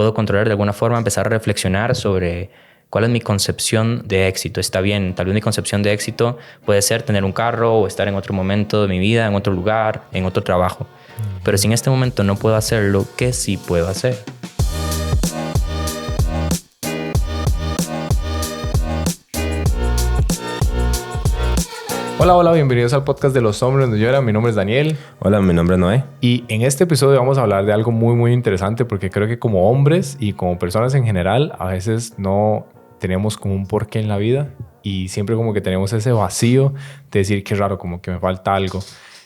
puedo controlar de alguna forma, empezar a reflexionar sobre cuál es mi concepción de éxito. Está bien, tal vez mi concepción de éxito puede ser tener un carro o estar en otro momento de mi vida, en otro lugar, en otro trabajo. Pero si en este momento no puedo hacerlo, ¿qué sí puedo hacer? Hola, hola, bienvenidos al podcast de Los Hombres No Lloran. Mi nombre es Daniel. Hola, mi nombre es Noé. Y en este episodio vamos a hablar de algo muy, muy interesante porque creo que como hombres y como personas en general, a veces no tenemos como un porqué en la vida y siempre como que tenemos ese vacío de decir qué raro, como que me falta algo.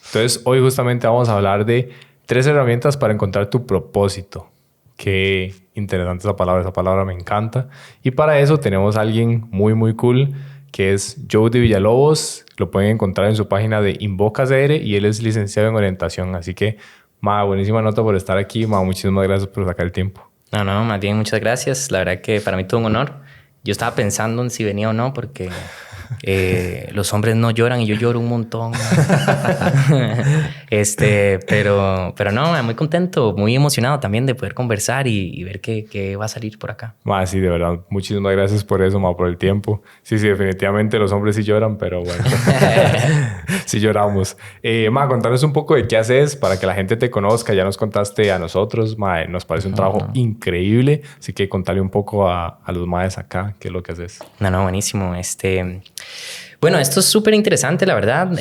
Entonces, hoy justamente vamos a hablar de 3 herramientas para encontrar tu propósito. Qué interesante esa palabra me encanta. Y para eso tenemos a alguien muy, muy cool que es Jody Villalobos. Lo pueden encontrar en su página de Invoca CR y él es licenciado en orientación. Así que, buenísima nota por estar aquí. Muchísimas gracias por sacar el tiempo. No, más bien muchas gracias. La verdad que para mí todo un honor. Yo estaba pensando en si venía o no porque los hombres no lloran y yo lloro un montón. Pero no, muy contento, muy emocionado también de poder conversar y ver qué va a salir por acá. Sí, de verdad. Muchísimas gracias por eso, por el tiempo. Sí, definitivamente los hombres sí lloran, pero bueno. Sí lloramos. Contanos un poco de qué haces para que la gente te conozca. Ya nos contaste a nosotros. Nos parece un trabajo increíble. Así que contale un poco a los maes acá qué es lo que haces. No, buenísimo. Bueno, esto es súper interesante, la verdad.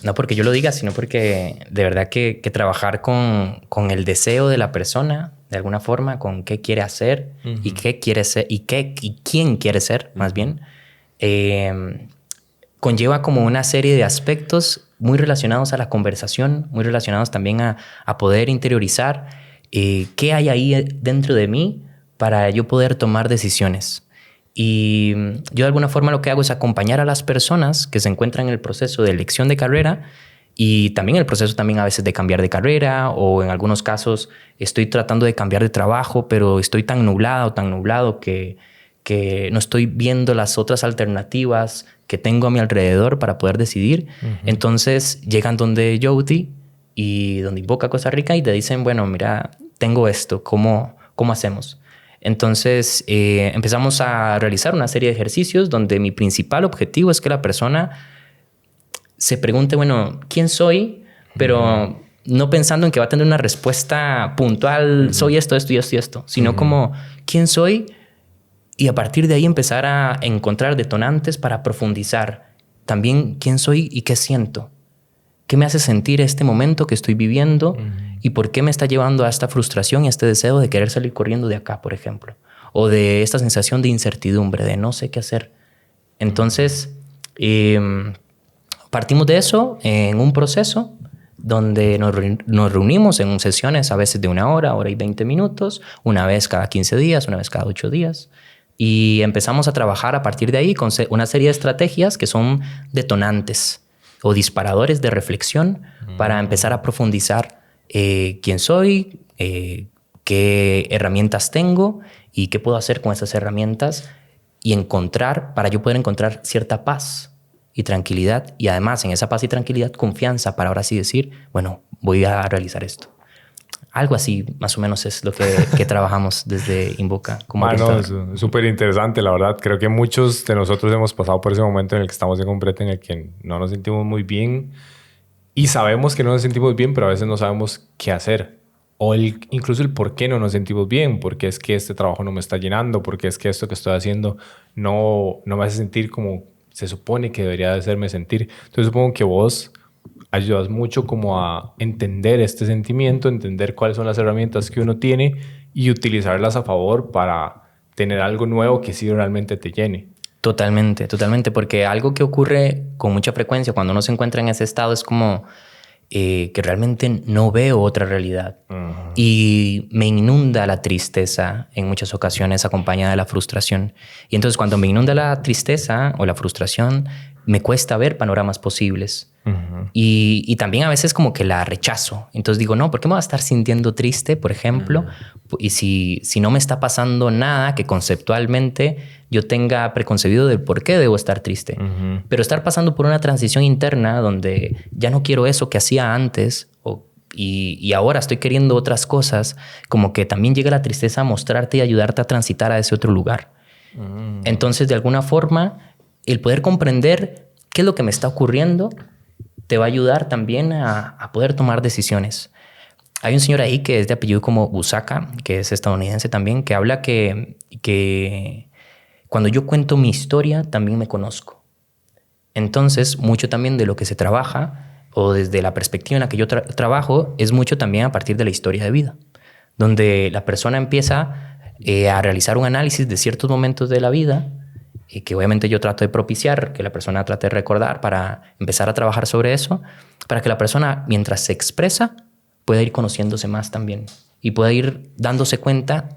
No porque yo lo diga, sino porque de verdad que trabajar con el deseo de la persona, de alguna forma, con qué quiere hacer y qué quiere ser y quién quiere ser, más bien, conlleva como una serie de aspectos muy relacionados a la conversación, muy relacionados también a poder interiorizar qué hay ahí dentro de mí para yo poder tomar decisiones. Y yo de alguna forma lo que hago es acompañar a las personas que se encuentran en el proceso de elección de carrera y también el proceso también a veces de cambiar de carrera, o en algunos casos estoy tratando de cambiar de trabajo, pero estoy tan nublada o tan nublado que no estoy viendo las otras alternativas que tengo a mi alrededor para poder decidir. Entonces llegan donde Jody y donde Invoca Costa Rica y te dicen, bueno, mira, tengo esto, ¿cómo hacemos? Entonces empezamos a realizar una serie de ejercicios donde mi principal objetivo es que la persona se pregunte, bueno, ¿quién soy? Pero no pensando en que va a tener una respuesta puntual, soy esto, sino como, ¿quién soy? Y a partir de ahí empezar a encontrar detonantes para profundizar también quién soy y qué siento. ¿Qué me hace sentir este momento que estoy viviendo? ¿Y por qué me está llevando a esta frustración y a este deseo de querer salir corriendo de acá, por ejemplo? O de esta sensación de incertidumbre, de no sé qué hacer. Entonces, partimos de eso en un proceso donde nos reunimos en sesiones a veces de 1 hora, hora y 20 minutos, una vez cada 15 días, una vez cada 8 días. Y empezamos a trabajar a partir de ahí con una serie de estrategias que son detonantes o disparadores de reflexión para empezar a profundizar quién soy, qué herramientas tengo y qué puedo hacer con esas herramientas y para yo poder encontrar cierta paz y tranquilidad, y además en esa paz y tranquilidad confianza para ahora sí decir, bueno, voy a realizar esto. Algo así, más o menos, es lo que trabajamos desde Invoca. Es súper interesante, la verdad. Creo que muchos de nosotros hemos pasado por ese momento en el que estamos en un brete en el que no nos sentimos muy bien y sabemos que no nos sentimos bien, pero a veces no sabemos qué hacer. O incluso el por qué no nos sentimos bien. ¿Por qué es que este trabajo no me está llenando? ¿Por qué es que esto que estoy haciendo no me hace sentir como se supone que debería de hacerme sentir? Entonces supongo que vos ayudas mucho como a entender este sentimiento, entender cuáles son las herramientas que uno tiene y utilizarlas a favor para tener algo nuevo que sí realmente te llene. Totalmente, porque algo que ocurre con mucha frecuencia cuando uno se encuentra en ese estado es como que realmente no veo otra realidad. Y me inunda la tristeza en muchas ocasiones acompañada de la frustración. Y entonces cuando me inunda la tristeza o la frustración, me cuesta ver panoramas posibles. Y también a veces como que la rechazo. Entonces digo, no, ¿por qué me voy a estar sintiendo triste, por ejemplo? Y si no me está pasando nada que conceptualmente yo tenga preconcebido del por qué debo estar triste. Pero estar pasando por una transición interna donde ya no quiero eso que hacía antes y ahora estoy queriendo otras cosas, como que también llega la tristeza a mostrarte y ayudarte a transitar a ese otro lugar. Entonces, de alguna forma, el poder comprender qué es lo que me está ocurriendo te va a ayudar también a poder tomar decisiones. Hay un señor ahí que es de apellido como Busaka, que es estadounidense también, que habla que cuando yo cuento mi historia, también me conozco. Entonces, mucho también de lo que se trabaja, o desde la perspectiva en la que yo trabajo, es mucho también a partir de la historia de vida, donde la persona empieza a realizar un análisis de ciertos momentos de la vida, y que obviamente yo trato de propiciar, que la persona trate de recordar para empezar a trabajar sobre eso, para que la persona, mientras se expresa, pueda ir conociéndose más también y pueda ir dándose cuenta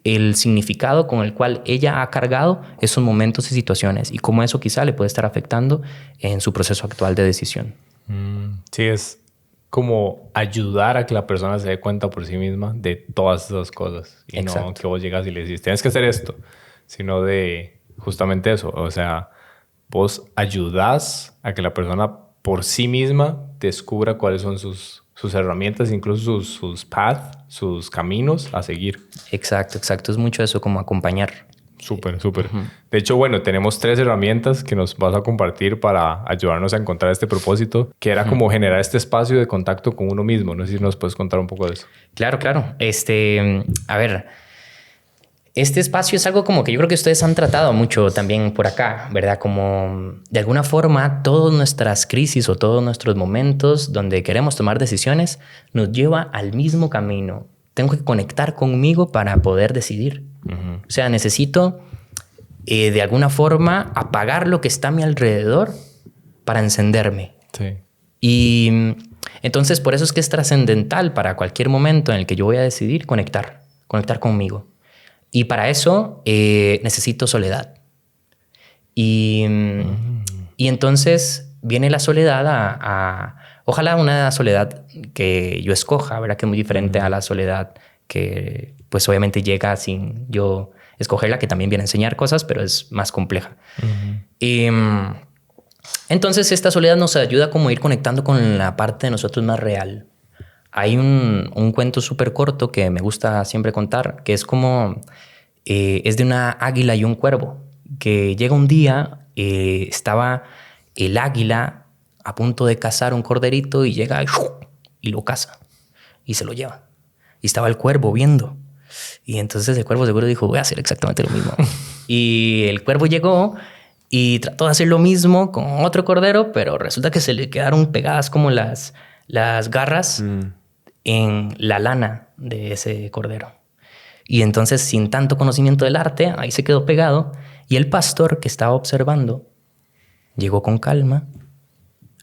el significado con el cual ella ha cargado esos momentos y situaciones y cómo eso quizá le puede estar afectando en su proceso actual de decisión. Sí, es como ayudar a que la persona se dé cuenta por sí misma de todas esas cosas. Y Exacto. no que vos llegas y le decís, tienes que hacer esto, sino de justamente eso. O sea, vos ayudás a que la persona por sí misma descubra cuáles son sus herramientas, incluso sus paths, sus caminos a seguir. Exacto. Es mucho eso, como acompañar. Súper. De hecho, bueno, tenemos 3 herramientas que nos vas a compartir para ayudarnos a encontrar este propósito, que era como generar este espacio de contacto con uno mismo. No sé si nos puedes contar un poco de eso. Claro. A ver, este espacio es algo como que yo creo que ustedes han tratado mucho también por acá, ¿verdad? Como de alguna forma todas nuestras crisis o todos nuestros momentos donde queremos tomar decisiones nos lleva al mismo camino. Tengo que conectar conmigo para poder decidir. O sea, necesito de alguna forma apagar lo que está a mi alrededor para encenderme. Sí. Y entonces por eso es que es trascendental para cualquier momento en el que yo voy a decidir conectar conmigo. Y para eso necesito soledad. Y entonces viene la soledad ojalá una soledad que yo escoja, ¿verdad? Que es muy diferente a la soledad que pues obviamente llega sin yo escogerla, que también viene a enseñar cosas, pero es más compleja. Y entonces esta soledad nos ayuda como a ir conectando con la parte de nosotros más real. Hay un cuento súper corto que me gusta siempre contar, que es como... es de una águila y un cuervo, que llega un día, estaba el águila a punto de cazar un corderito y llega y lo caza y se lo lleva. Y estaba el cuervo viendo. Y entonces el cuervo seguro dijo, voy a hacer exactamente lo mismo. Y el cuervo llegó y trató de hacer lo mismo con otro cordero, pero resulta que se le quedaron pegadas como las garras en la lana de ese cordero. Y entonces, sin tanto conocimiento del arte, ahí se quedó pegado. Y el pastor que estaba observando llegó con calma,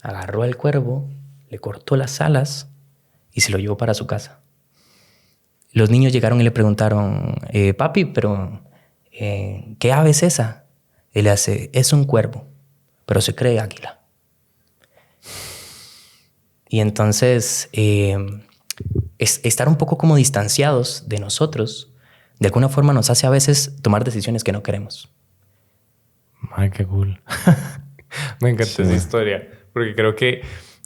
agarró al cuervo, le cortó las alas y se lo llevó para su casa. Los niños llegaron y le preguntaron, papi, pero ¿qué ave es esa? Él le hace, es un cuervo, pero se cree águila. Y entonces, estar un poco como distanciados de nosotros, de alguna forma nos hace a veces tomar decisiones que no queremos. Ay, qué cool. Me encanta esa historia. Porque creo que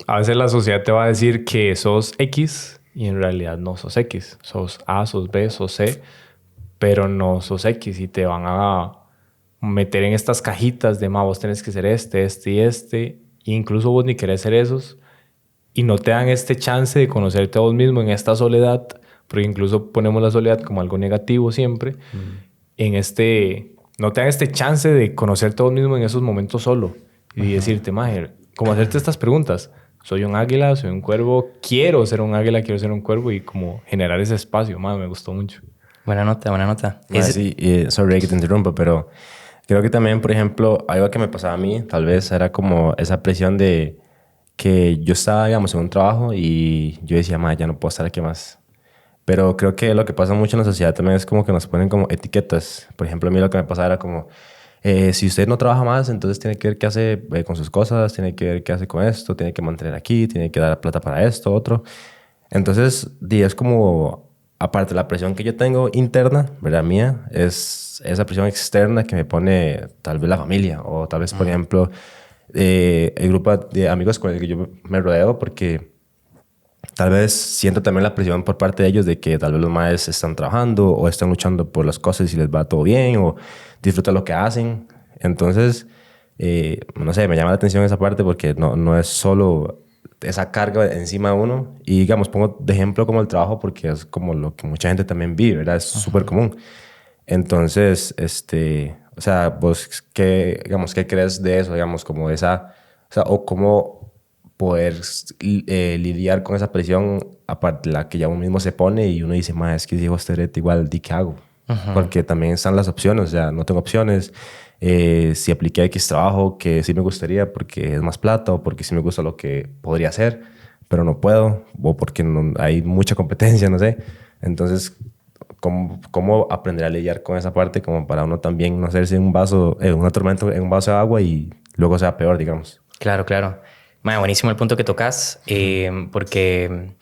a veces la sociedad te va a decir que sos X y en realidad no sos X. Sos A, sos B, sos C, pero no sos X y te van a meter en estas cajitas de, vos tenés que ser este y este. E incluso vos ni querés ser esos y no te dan este chance de conocerte a vos mismo en esta soledad. Porque incluso ponemos la soledad como algo negativo siempre. No te dan este chance de conocerte a vos mismo en esos momentos solo. Y decirte, maje, como hacerte estas preguntas. ¿Soy un águila? ¿Soy un cuervo? ¿Quiero ser un águila? ¿Quiero ser un cuervo? Y como generar ese espacio. Me gustó mucho. Buena nota. Sí, sorry que te interrumpa, pero creo que también, por ejemplo, algo que me pasaba a mí, tal vez era como esa presión de que yo estaba, digamos, en un trabajo y yo decía, ya no puedo estar aquí más. Pero creo que lo que pasa mucho en la sociedad también es como que nos ponen como etiquetas. Por ejemplo, a mí lo que me pasaba era como, si usted no trabaja más, entonces tiene que ver qué hace con sus cosas, tiene que ver qué hace con esto, tiene que mantener aquí, tiene que dar plata para esto, otro. Entonces, es como, aparte de la presión que yo tengo interna, ¿verdad? Mía, es esa presión externa que me pone tal vez la familia o tal vez, por ejemplo, el grupo de amigos con el que yo me rodeo, porque tal vez siento también la presión por parte de ellos de que tal vez los maes están trabajando o están luchando por las cosas y les va todo bien o disfrutan lo que hacen. Entonces, no sé, me llama la atención esa parte porque no es solo esa carga encima de uno. Y digamos, pongo de ejemplo como el trabajo porque es como lo que mucha gente también vive, ¿verdad? Es súper común. Entonces, o sea, vos, digamos, ¿qué crees de eso? Digamos, como esa, o sea, o cómo poder lidiar con esa presión aparte de la que ya uno mismo se pone y uno dice, es que si digo igual, ¿di qué hago? Porque también están las opciones, o sea, no tengo opciones. Si apliqué X trabajo que sí me gustaría porque es más plata o porque sí me gusta lo que podría hacer, pero no puedo, o porque hay mucha competencia, no sé. Entonces, ¿cómo aprender a lidiar con esa parte como para uno también no hacerse una tormenta en un vaso de agua y luego sea peor, digamos? Claro, claro. Buenísimo el punto que tocas, porque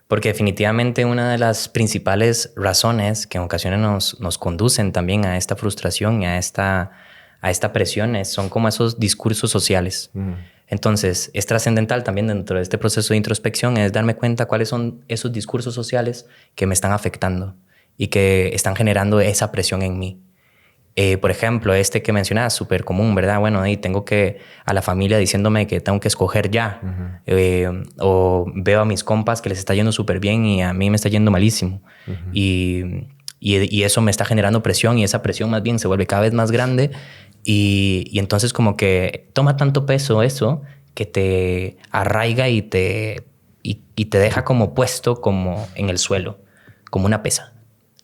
definitivamente una de las principales razones que en ocasiones nos conducen también a esta frustración y a esta presión son como esos discursos sociales. Entonces, es trascendental también dentro de este proceso de introspección es darme cuenta cuáles son esos discursos sociales que me están afectando y que están generando esa presión en mí. Por ejemplo, este que mencionas, súper común, ¿verdad? Bueno, ahí tengo que a la familia diciéndome que tengo que escoger ya. O veo a mis compas que les está yendo súper bien y a mí me está yendo malísimo. Y eso me está generando presión y esa presión más bien se vuelve cada vez más grande. Y entonces como que toma tanto peso eso que te arraiga y te deja como puesto como en el suelo, como una pesa.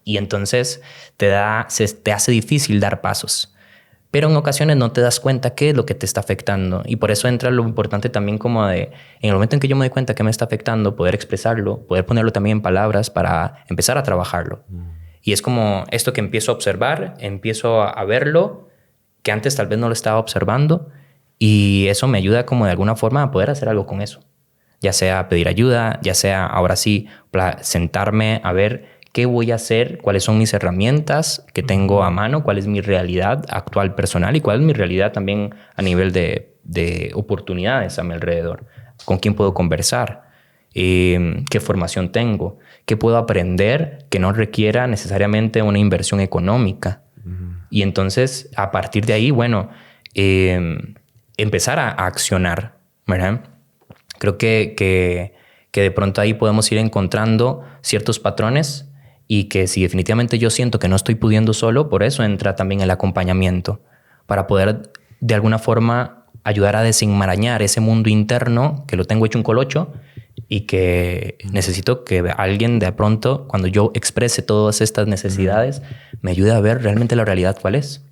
Y entonces te hace difícil dar pasos. Pero en ocasiones no te das cuenta qué es lo que te está afectando. Y por eso entra lo importante también como en el momento en que yo me doy cuenta que me está afectando, poder expresarlo, poder ponerlo también en palabras para empezar a trabajarlo. Y es como esto que empiezo a observar, empiezo a verlo, que antes tal vez no lo estaba observando. Y eso me ayuda como de alguna forma a poder hacer algo con eso. Ya sea pedir ayuda, ya sea ahora sí sentarme a ver qué voy a hacer, cuáles son mis herramientas que tengo a mano, cuál es mi realidad actual personal y cuál es mi realidad también a nivel de oportunidades a mi alrededor. ¿Con quién puedo conversar? ¿Qué formación tengo? ¿Qué puedo aprender que no requiera necesariamente una inversión económica? Y entonces, a partir de ahí, bueno, empezar a accionar, ¿verdad? Creo que de pronto ahí podemos ir encontrando ciertos patrones y que si definitivamente yo siento que no estoy pudiendo solo, por eso entra también el acompañamiento, para poder de alguna forma ayudar a desenmarañar ese mundo interno que lo tengo hecho un colocho y que necesito que alguien de pronto, cuando yo exprese todas estas necesidades, me ayude a ver realmente la realidad cuál es,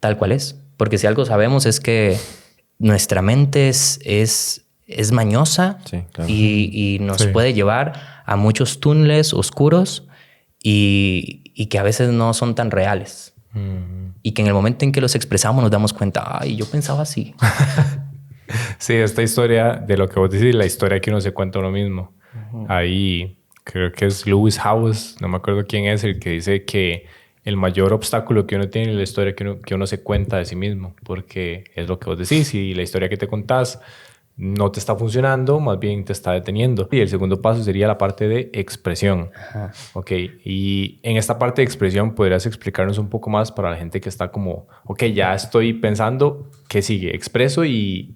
tal cual es. Porque si algo sabemos es que nuestra mente es mañosa, Sí, claro. y nos puede llevar a muchos túneles oscuros y que a veces no son tan reales. Y que en el momento en que los expresamos nos damos cuenta, ay, yo pensaba así. Sí, esta historia de lo que vos decís, la historia que uno se cuenta uno mismo. Ahí creo que es Lewis Howes, no me acuerdo quién es, el que dice que el mayor obstáculo que uno tiene es la historia que uno se cuenta de sí mismo, porque es lo que vos decís y la historia que te contás no te está funcionando, más bien te está deteniendo. Y el segundo paso sería la parte de expresión. Ajá. Ok, y en esta parte de expresión, ¿podrías explicarnos un poco más para la gente que está como, ok, ya estoy pensando, ¿qué sigue? Expreso y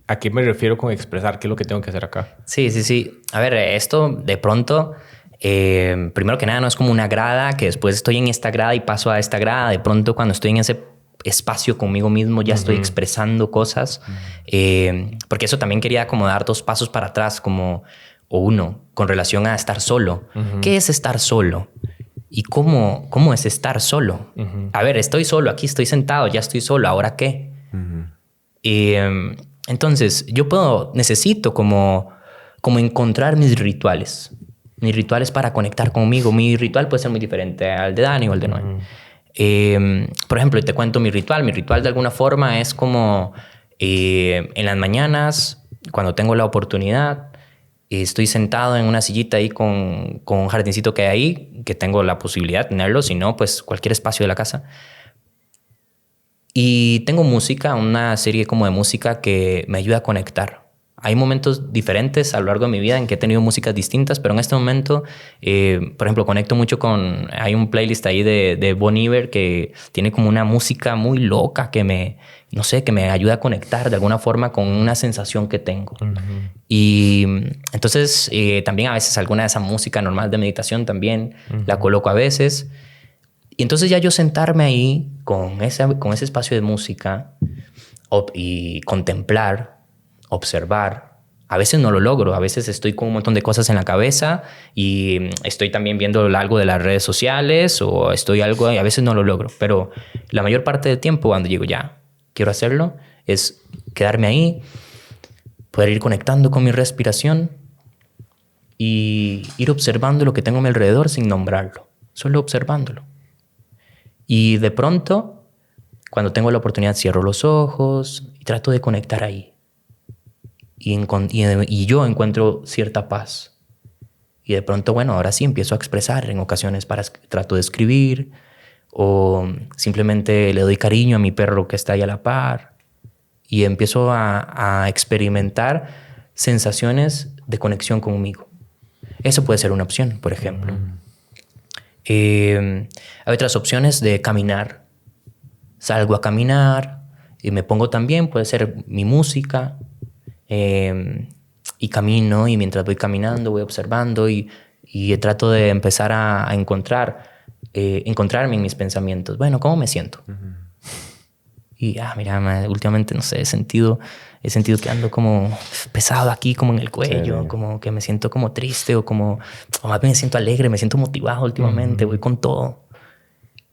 ¿a qué me refiero con expresar? ¿Qué es lo que tengo que hacer acá? Sí, sí, sí. A ver, esto de pronto, primero que nada, no es como una grada, que después estoy en esta grada y paso a esta grada. De pronto, cuando estoy en ese espacio conmigo mismo, ya estoy expresando cosas. Porque eso también quería como dar 2 pasos para atrás, como, o uno, con relación a estar solo. ¿Qué es estar solo? ¿Y cómo es estar solo? A ver, estoy solo, aquí estoy sentado, ya estoy solo, ¿ahora qué? Entonces, necesito como encontrar mis rituales para conectar conmigo. Mi ritual puede ser muy diferente al de Dani o al de Noé. Por ejemplo, te cuento mi ritual. Mi ritual de alguna forma es como en las mañanas, cuando tengo la oportunidad, estoy sentado en una sillita ahí con un jardincito que hay ahí, que tengo la posibilidad de tenerlo, si no, pues cualquier espacio de la casa. Y tengo música, una serie como de música que me ayuda a conectar. Hay momentos diferentes a lo largo de mi vida en que he tenido músicas distintas, pero en este momento, por ejemplo, conecto mucho con... Hay un playlist ahí de Bon Iver que tiene como una música muy loca que me ayuda a conectar de alguna forma con una sensación que tengo. Y entonces también a veces alguna de esa música normal de meditación también la coloco a veces. Y entonces ya yo sentarme ahí con ese espacio de música y contemplar, observar. A veces no lo logro, a veces estoy con un montón de cosas en la cabeza y estoy también viendo algo de las redes sociales o estoy algo y a veces no lo logro. Pero la mayor parte del tiempo cuando digo ya, quiero hacerlo, es quedarme ahí, poder ir conectando con mi respiración y ir observando lo que tengo a mi alrededor sin nombrarlo, solo observándolo. Y de pronto, cuando tengo la oportunidad, cierro los ojos y trato de conectar ahí. Y yo encuentro cierta paz. Y de pronto, bueno, ahora sí empiezo a expresar. En ocasiones trato de escribir o simplemente le doy cariño a mi perro que está ahí a la par y empiezo a experimentar sensaciones de conexión conmigo. Eso puede ser una opción, por ejemplo. Hay otras opciones de caminar. Salgo a caminar y me pongo también, puede ser mi música, y camino, y mientras voy caminando voy observando y trato de empezar a encontrarme en mis pensamientos. Bueno, ¿cómo me siento? Y mira, últimamente no sé, he sentido que ando como pesado aquí, como en el cuello, sí. Como que me siento como triste o más bien me siento alegre, me siento motivado últimamente, voy con todo.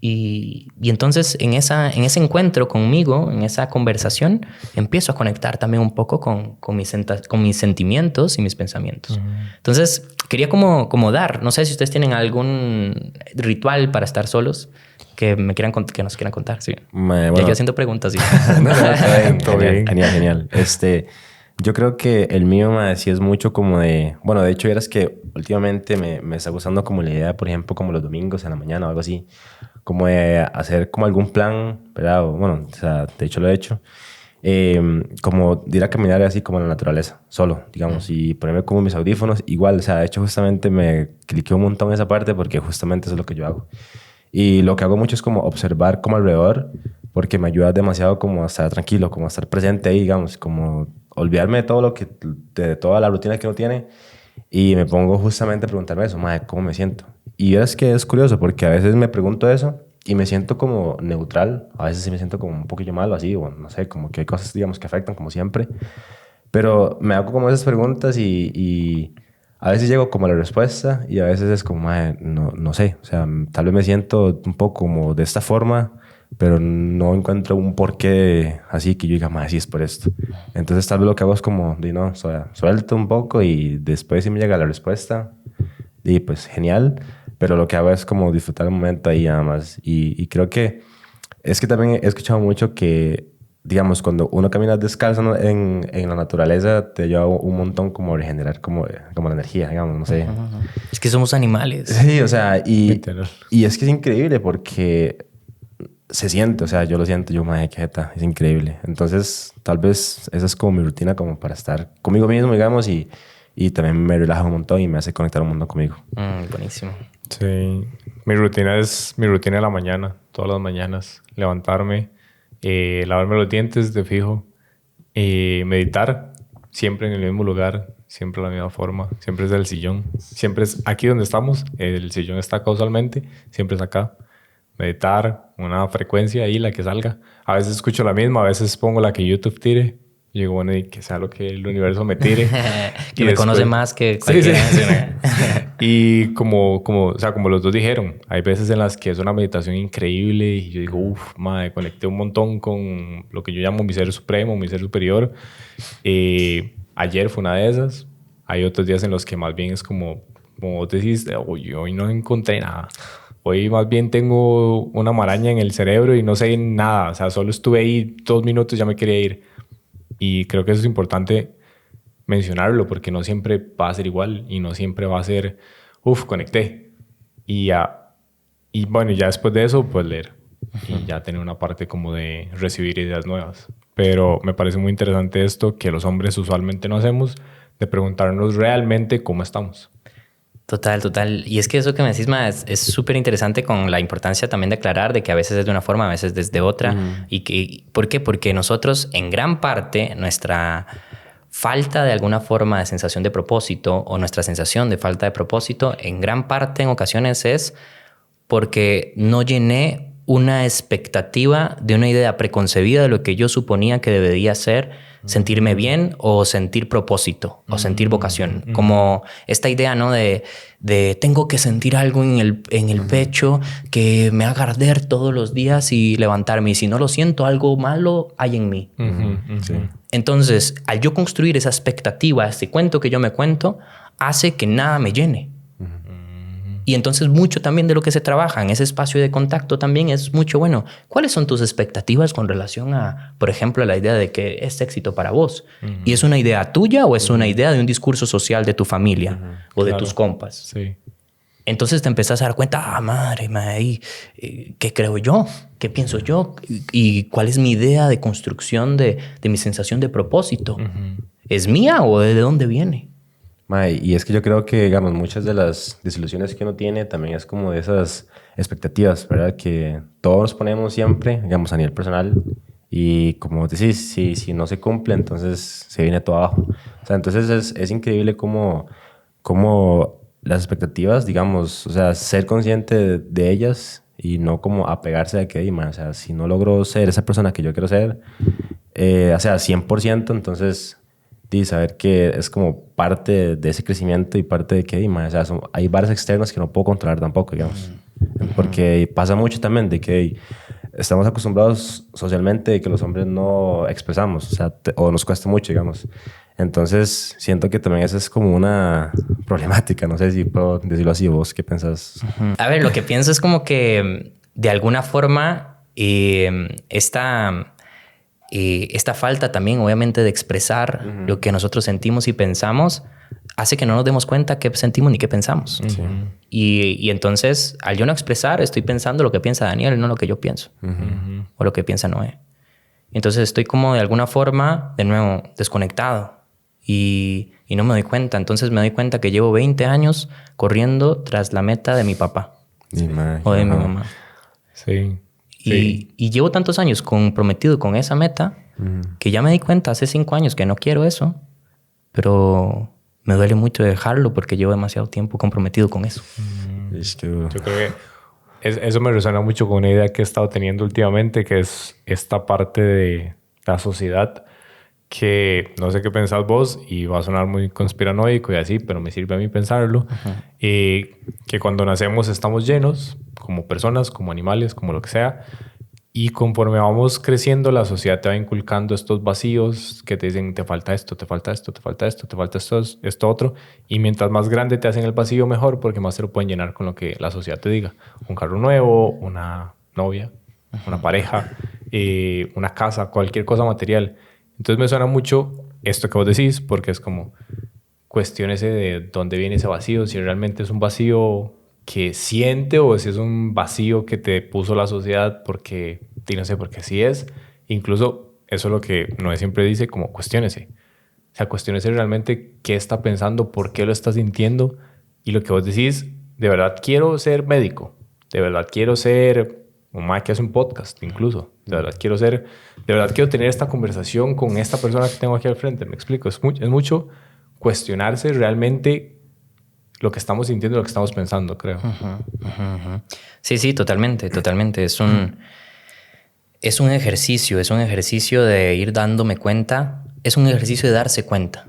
Y entonces en ese encuentro conmigo, en esa conversación, empiezo a conectar también un poco con mis sentimientos y mis pensamientos. Entonces quería como dar, no sé si ustedes tienen algún ritual para estar solos que nos quieran contar. Sí. Bueno. Ya yo haciendo preguntas. Sí. No, todo bien. Genial. Yo creo que el mío, sí es mucho como de... Bueno, de hecho, eras que últimamente me está gustando como la idea, por ejemplo, como los domingos en la mañana o algo así, como de hacer como algún plan, ¿verdad? Bueno, o sea, de hecho lo he hecho. Como de ir a caminar así como en la naturaleza, solo, digamos, y ponerme como mis audífonos. Igual, o sea, de hecho justamente me cliqué un montón esa parte porque justamente eso es lo que yo hago. Y lo que hago mucho es como observar como alrededor, porque me ayuda demasiado como a estar tranquilo, como a estar presente ahí, digamos, como olvidarme de toda la rutina que uno tiene, y me pongo justamente a preguntarme eso, madre, ¿cómo me siento? Y es que es curioso porque a veces me pregunto eso y me siento como neutral, a veces sí me siento como un poquillo mal o así, o no sé, como que hay cosas, digamos, que afectan como siempre, pero me hago como esas preguntas y a veces llego como a la respuesta y a veces es como, madre, no sé, o sea, tal vez me siento un poco como de esta forma, pero no encuentro un porqué así que yo diga, madre, sí es por esto. Entonces tal vez lo que hago es como, o sea, suelto un poco y después si me llega la respuesta, y pues genial, pero lo que hago es como disfrutar el momento ahí nada más. Y creo que es que también he escuchado mucho que, digamos, cuando uno camina descalzo en la naturaleza, te ayuda un montón como a regenerar como la energía, digamos, no sé. Es que somos animales. Sí, o sea, y es que es increíble porque se siente, o sea, yo lo siento, yo, madre, qué jeta, es increíble. Entonces, tal vez esa es como mi rutina como para estar conmigo mismo, digamos, y también me relaja un montón y me hace conectar un montón conmigo. Buenísimo. Sí, mi rutina es mi rutina de la mañana, todas las mañanas. Levantarme, lavarme los dientes de fijo, meditar, siempre en el mismo lugar, siempre de la misma forma, siempre es del sillón. Siempre es aquí donde estamos, el sillón está acá usualmente, siempre es acá. Meditar, una frecuencia ahí, la que salga. A veces escucho la misma, a veces pongo la que YouTube tire. Y digo, bueno, y que sea lo que el universo me tire. Que y me conoce más que cualquiera. Sí. Y como los dos dijeron, hay veces en las que es una meditación increíble y yo digo, madre, conecté un montón con lo que yo llamo mi ser supremo, mi ser superior. Ayer fue una de esas. Hay otros días en los que más bien es como vos decís, hoy no encontré nada. Hoy más bien tengo una maraña en el cerebro y no sé nada. O sea, solo estuve ahí 2 minutos y ya me quería ir. Y creo que eso es importante mencionarlo porque no siempre va a ser igual y no siempre va a ser, conecté. Y bueno, ya después de eso, pues leer. Y ya tener una parte como de recibir ideas nuevas. pero me parece muy interesante esto que los hombres usualmente no hacemos, de preguntarnos realmente cómo estamos. Total, total. Y es que eso que me decís, ma, es súper interesante con la importancia también de aclarar de que a veces es de una forma, a veces desde otra. ¿Por qué? Porque nosotros, en gran parte, nuestra falta de alguna forma de sensación de propósito o nuestra sensación de falta de propósito, en gran parte, en ocasiones, es porque no llené una expectativa de una idea preconcebida de lo que yo suponía que debería ser sentirme bien o sentir propósito o sentir vocación. Como esta idea, ¿no? De tengo que sentir algo en el pecho que me haga arder todos los días y levantarme. Y si no lo siento, algo malo hay en mí. Sí. Entonces, al yo construir esa expectativa, este cuento que yo me cuento, hace que nada me llene. Y entonces mucho también de lo que se trabaja en ese espacio de contacto también es mucho, bueno, ¿cuáles son tus expectativas con relación a, por ejemplo, la idea de que es éxito para vos? ¿Y es una idea tuya o es una idea de un discurso social de tu familia o de tus compas? Sí. Entonces te empezás a dar cuenta, madre, ¿qué creo yo? ¿Qué pienso yo? ¿Y cuál es mi idea de construcción de mi sensación de propósito? ¿Es mía o de dónde viene? Mae, y es que yo creo que, digamos, muchas de las desilusiones que uno tiene también es como de esas expectativas, ¿verdad? Que todos nos ponemos siempre, digamos, a nivel personal. Y como decís, si no se cumple, entonces se viene todo abajo. O sea, entonces es increíble cómo las expectativas, digamos, o sea, ser consciente de ellas y no como apegarse a que, o sea, si no logro ser esa persona que yo quiero ser, o sea, 100%, entonces... y saber que es como parte de ese crecimiento y parte de que o sea, hay varios externos que no puedo controlar tampoco, digamos. Porque pasa mucho también de que estamos acostumbrados socialmente de que los hombres no expresamos, o sea, o nos cuesta mucho, digamos. Entonces, siento que también esa es como una problemática, no sé si puedo decirlo así. ¿Vos qué pensás? A ver, lo que pienso es como que de alguna forma esta falta también, obviamente, de expresar lo que nosotros sentimos y pensamos hace que no nos demos cuenta qué sentimos ni qué pensamos. Sí. Y entonces, al yo no expresar, estoy pensando lo que piensa Daniel y no lo que yo pienso. O lo que piensa Noé. Entonces, estoy como de alguna forma, de nuevo, desconectado. Y no me doy cuenta. Entonces, me doy cuenta que llevo 20 años corriendo tras la meta de mi papá. O de mi mamá. Sí. Y llevo tantos años comprometido con esa meta que ya me di cuenta hace 5 años que no quiero eso, pero me duele mucho dejarlo porque llevo demasiado tiempo comprometido con eso. Es que duro. Yo creo que eso me resuena mucho con una idea que he estado teniendo últimamente, que es esta parte de la sociedad que no sé qué pensás vos y va a sonar muy conspiranoico y así, pero me sirve a mí pensarlo. Que cuando nacemos estamos llenos como personas, como animales, como lo que sea, y conforme vamos creciendo la sociedad te va inculcando estos vacíos que te dicen te falta esto, te falta esto, te falta esto, te falta esto otro, y mientras más grande te hacen el vacío mejor porque más se lo pueden llenar con lo que la sociedad te diga. Un carro nuevo, una novia, una pareja, una casa, cualquier cosa material. Entonces me suena mucho esto que vos decís, porque es como cuestiónese de dónde viene ese vacío, si realmente es un vacío que siente o si es un vacío que te puso la sociedad porque, no sé, porque así es. Incluso eso es lo que Noé siempre dice, como cuestiónese. O sea, cuestiónese realmente qué está pensando, por qué lo está sintiendo. Y lo que vos decís, de verdad quiero ser médico, de verdad quiero ser mamá que hace un podcast incluso, de verdad quiero tener esta conversación con esta persona que tengo aquí al frente. Me explico, es mucho cuestionarse realmente lo que estamos sintiendo, lo que estamos pensando, creo. Sí, totalmente. Es un ejercicio de ir dándome cuenta, es un ejercicio de darse cuenta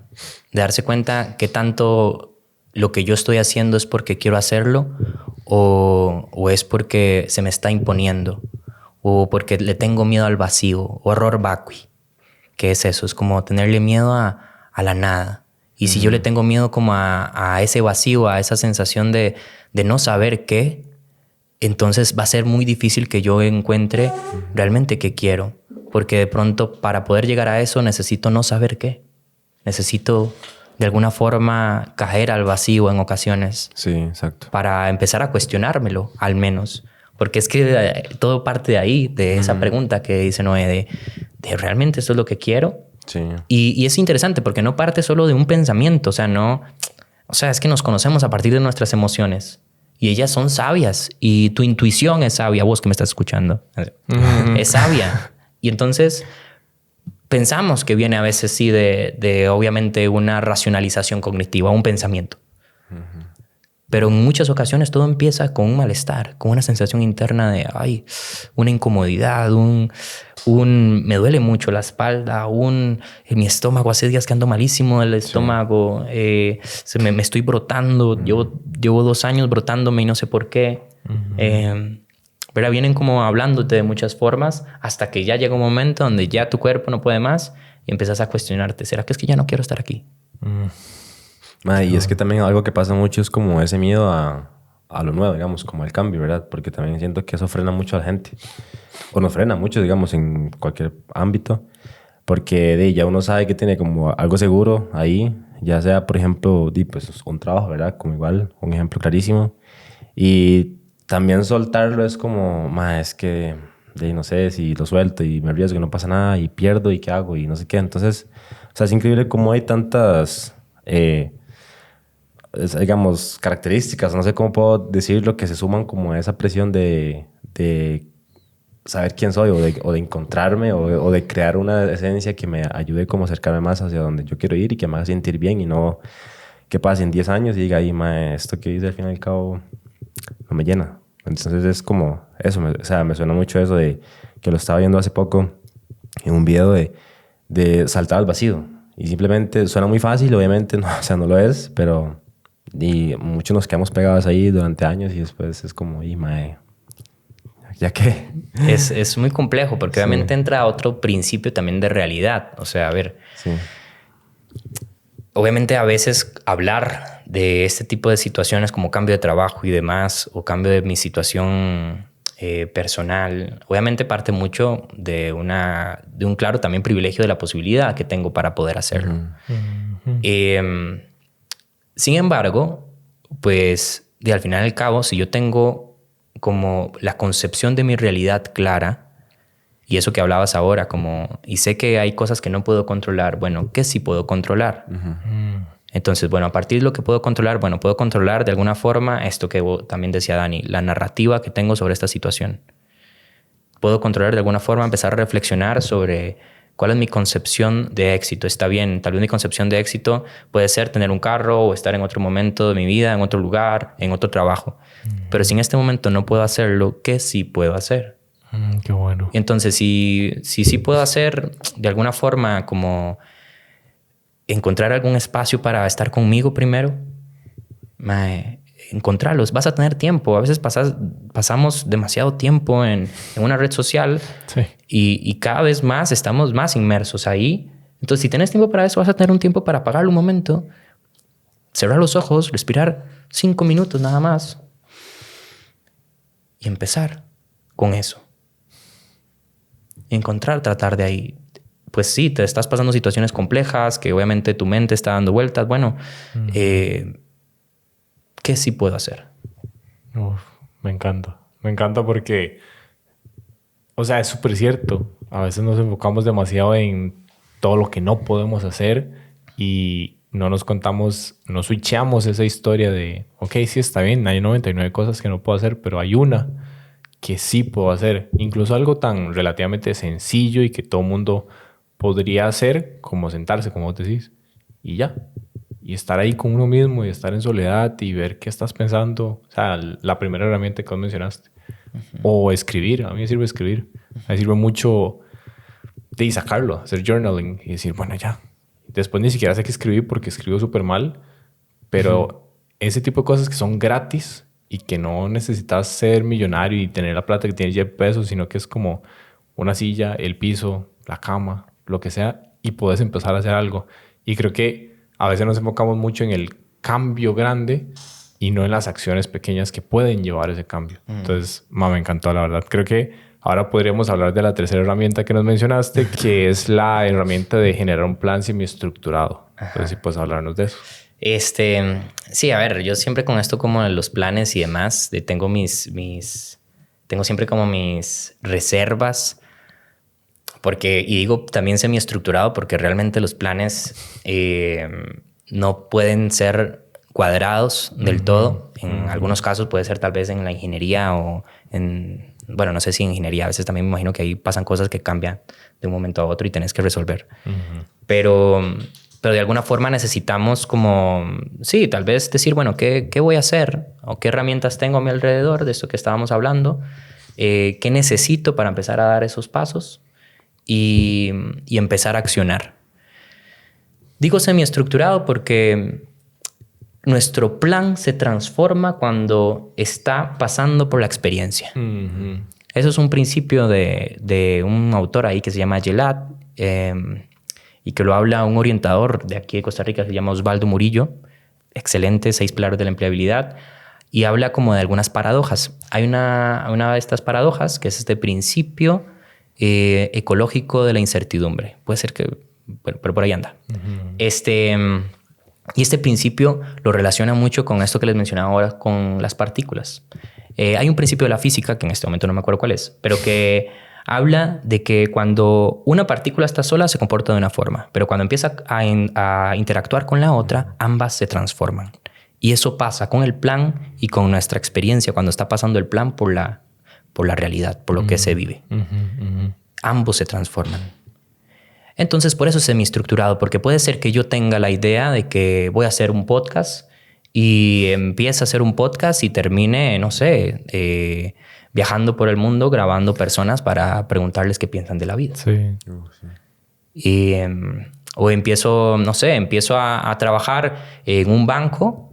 que tanto lo que yo estoy haciendo es porque quiero hacerlo o es porque se me está imponiendo o porque le tengo miedo al vacío o horror vacui. ¿Qué es eso? Es como tenerle miedo a la nada. Y si yo le tengo miedo como a ese vacío, a esa sensación de no saber qué, entonces va a ser muy difícil que yo encuentre realmente qué quiero. Porque de pronto para poder llegar a eso necesito no saber qué. Necesito de alguna forma caer al vacío en ocasiones. Sí, exacto. Para empezar a cuestionármelo, al menos. Porque es que todo parte de ahí, de esa pregunta que dice Noé, de realmente esto es lo que quiero. Sí. Y es interesante porque no parte solo de un pensamiento, o sea, es que nos conocemos a partir de nuestras emociones y ellas son sabias y tu intuición es sabia, vos que me estás escuchando, es sabia. Y entonces pensamos que viene a veces sí de obviamente una racionalización cognitiva, un pensamiento. Pero en muchas ocasiones todo empieza con un malestar, con una sensación interna de, una incomodidad, me duele mucho la espalda, mi estómago, hace días que ando malísimo del estómago, me estoy brotando, llevo 2 años brotándome y no sé por qué. Pero vienen como hablándote de muchas formas hasta que ya llega un momento donde ya tu cuerpo no puede más y empiezas a cuestionarte, ¿será que es que ya no quiero estar aquí? Y es que también algo que pasa mucho es como ese miedo a lo nuevo, digamos, como al cambio, ¿verdad? Porque también siento que eso frena mucho a la gente. O nos frena mucho, digamos, en cualquier ámbito. Porque ya uno sabe que tiene como algo seguro ahí. Ya sea, por ejemplo, pues, un trabajo, ¿verdad? Como igual, un ejemplo clarísimo. Y también soltarlo es como, es que, no sé, si lo suelto y me arriesgo y no pasa nada y pierdo y qué hago y no sé qué. Entonces, o sea, es increíble cómo hay tantas... digamos, características, no sé cómo puedo decirlo, que se suman como a esa presión de saber quién soy o de encontrarme o de crear una esencia que me ayude como a acercarme más hacia donde yo quiero ir y que me haga sentir bien y no que pase en 10 años y diga, esto que hice al fin y al cabo no me llena. Entonces es como eso, me suena mucho eso de que lo estaba viendo hace poco en un video de saltar al vacío y simplemente suena muy fácil, obviamente, no, o sea, no lo es, pero... Y muchos nos quedamos pegados ahí durante años y después es como, ¿ya qué? Es muy complejo porque obviamente entra otro principio también de realidad. O sea, a ver, obviamente a veces hablar de este tipo de situaciones como cambio de trabajo y demás, o cambio de mi situación personal, obviamente parte mucho de un claro también privilegio de la posibilidad que tengo para poder hacerlo. Sin embargo, pues al final y al cabo, si yo tengo como la concepción de mi realidad clara, y eso que hablabas ahora, y sé que hay cosas que no puedo controlar, bueno, ¿qué sí puedo controlar? Entonces, bueno, a partir de lo que puedo controlar, puedo controlar de alguna forma esto que también decía Dani, la narrativa que tengo sobre esta situación. Puedo controlar de alguna forma, empezar a reflexionar sobre... ¿Cuál es mi concepción de éxito? Está bien, tal vez mi concepción de éxito puede ser tener un carro o estar en otro momento de mi vida, en otro lugar, en otro trabajo. Pero si en este momento no puedo hacerlo, ¿qué sí puedo hacer? Qué bueno. Entonces, si puedo hacer de alguna forma como encontrar algún espacio para estar conmigo primero, encontrarlos. Vas a tener tiempo. A veces pasamos demasiado tiempo en una red social y cada vez más estamos más inmersos ahí. Entonces, si tienes tiempo para eso, vas a tener un tiempo para apagarlo un momento, cerrar los ojos, respirar 5 minutos nada más y empezar con eso. Tratar de ahí. Pues sí, te estás pasando situaciones complejas que obviamente tu mente está dando vueltas. Bueno, ¿qué sí puedo hacer? Me encanta. Me encanta porque, o sea, es súper cierto. A veces nos enfocamos demasiado en todo lo que no podemos hacer y no nos contamos, no switchamos esa historia de, ok, sí está bien, hay 99 cosas que no puedo hacer, pero hay una que sí puedo hacer. Incluso algo tan relativamente sencillo y que todo mundo podría hacer, como sentarse, como vos decís, y ya. Y estar ahí con uno mismo y estar en soledad y ver qué estás pensando. O sea, la primera herramienta que vos mencionaste. O escribir. A mí me sirve escribir. Me sirve mucho de sacarlo, hacer journaling y decir, bueno, ya. Después ni siquiera sé qué escribir porque escribo súper mal. Pero ese tipo de cosas que son gratis y que no necesitas ser millonario y tener la plata que tienes Jeff Bezos, sino que es como una silla, el piso, la cama, lo que sea, y puedes empezar a hacer algo. Y creo que a veces nos enfocamos mucho en el cambio grande y no en las acciones pequeñas que pueden llevar ese cambio. Entonces, me encantó, la verdad. Creo que ahora podríamos hablar de la tercera herramienta que nos mencionaste, que es la herramienta de generar un plan semiestructurado. Entonces, si puedes hablarnos de eso. Sí, a ver, yo siempre con esto como los planes y demás, tengo mis tengo siempre como mis reservas, porque, y digo también semiestructurado, porque realmente los planes no pueden ser cuadrados del todo. En algunos casos puede ser tal vez en la ingeniería o en... Bueno, no sé si en ingeniería. A veces también me imagino que ahí pasan cosas que cambian de un momento a otro y tenés que resolver. Pero de alguna forma necesitamos como... Sí, tal vez decir, bueno, ¿qué voy a hacer? ¿O qué herramientas tengo a mi alrededor de esto que estábamos hablando? ¿Qué necesito para empezar a dar esos pasos? Y empezar a accionar. Digo semiestructurado porque... Nuestro plan se transforma cuando está pasando por la experiencia. Eso es un principio de un autor ahí que se llama Gelat y que lo habla un orientador de aquí de Costa Rica que se llama Osvaldo Murillo. Excelente, 6 pilares de la empleabilidad. Y habla como de algunas paradojas. Hay una de estas paradojas que es este principio ecológico de la incertidumbre. Puede ser que... Bueno, pero por ahí anda. Y este principio lo relaciona mucho con esto que les mencionaba ahora con las partículas. Hay un principio de la física, que en este momento no me acuerdo cuál es, pero que habla de que cuando una partícula está sola se comporta de una forma, pero cuando empieza a interactuar con la otra, ambas se transforman. Y eso pasa con el plan y con nuestra experiencia cuando está pasando el plan por la realidad, por lo que se vive. Ambos se transforman. Entonces, por eso es semiestructurado, porque puede ser que yo tenga la idea de que voy a hacer un podcast y empiece a hacer un podcast y termine, no sé, viajando por el mundo grabando personas para preguntarles qué piensan de la vida. Sí. Y, o empiezo, no sé, empiezo a trabajar en un banco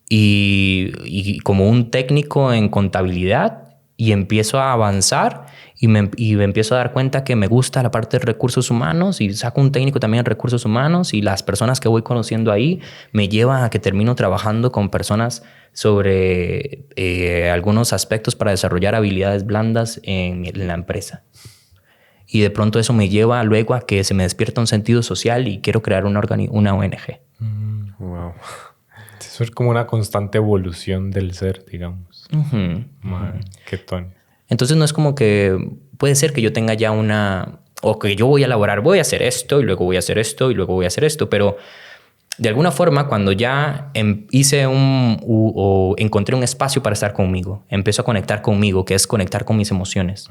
y como un técnico en contabilidad y empiezo a avanzar y me empiezo a dar cuenta que me gusta la parte de recursos humanos y saco un técnico también en recursos humanos y las personas que voy conociendo ahí me llevan a que termino trabajando con personas sobre algunos aspectos para desarrollar habilidades blandas en la empresa. Y de pronto eso me lleva luego a que se me despierta un sentido social y quiero crear una ONG. Wow. Eso es como una constante evolución del ser, digamos. Man, qué tono. Entonces no es como que puede ser que yo tenga ya o que yo voy a elaborar, voy a hacer esto y luego voy a hacer esto y luego voy a hacer esto, pero de alguna forma cuando ya hice o encontré un espacio para estar conmigo, empiezo a conectar conmigo, que es conectar con mis emociones.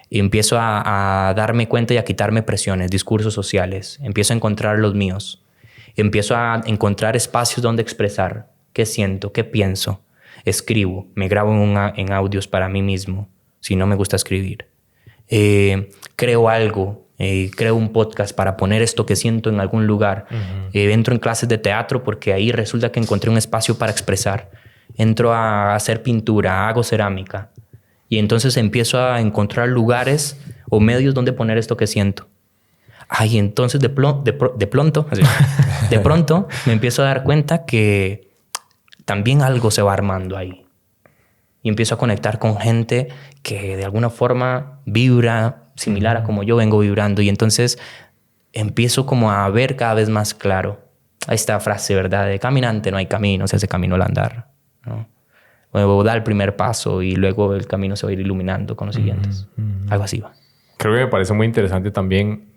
Y empiezo a darme cuenta y a quitarme presiones, discursos sociales, empiezo a encontrar los míos, empiezo a encontrar espacios donde expresar qué siento, qué pienso, escribo, me grabo en audios para mí mismo. Si no me gusta escribir. Creo algo, creo un podcast para poner esto que siento en algún lugar. Entro en clases de teatro porque ahí resulta que encontré un espacio para expresar. Entro a hacer pintura, hago cerámica. Y entonces empiezo a encontrar lugares o medios donde poner esto que siento. Y entonces de pronto me empiezo a dar cuenta que también algo se va armando ahí. Y empiezo a conectar con gente que de alguna forma vibra similar a como yo vengo vibrando. Y entonces empiezo como a ver cada vez más claro. Esta frase, ¿verdad? De caminante no hay camino, se hace camino al andar, ¿no? O da el primer paso y luego el camino se va a ir iluminando con los siguientes. Algo así va. Creo que me parece muy interesante también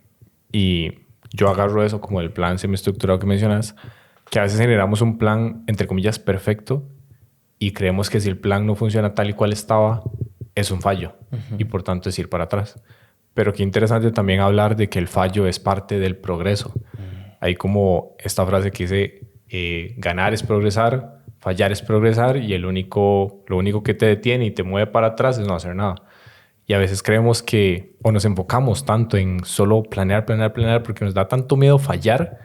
y yo agarro eso como el plan semiestructurado que mencionas, que a veces generamos un plan, entre comillas, perfecto y creemos que si el plan no funciona tal y cual estaba, es un fallo y por tanto es ir para atrás. Pero qué interesante también hablar de que el fallo es parte del progreso. Hay como esta frase que dice, ganar es progresar, fallar es progresar y lo único que te detiene y te mueve para atrás es no hacer nada. Y a veces creemos que, o nos enfocamos tanto en solo planear porque nos da tanto miedo fallar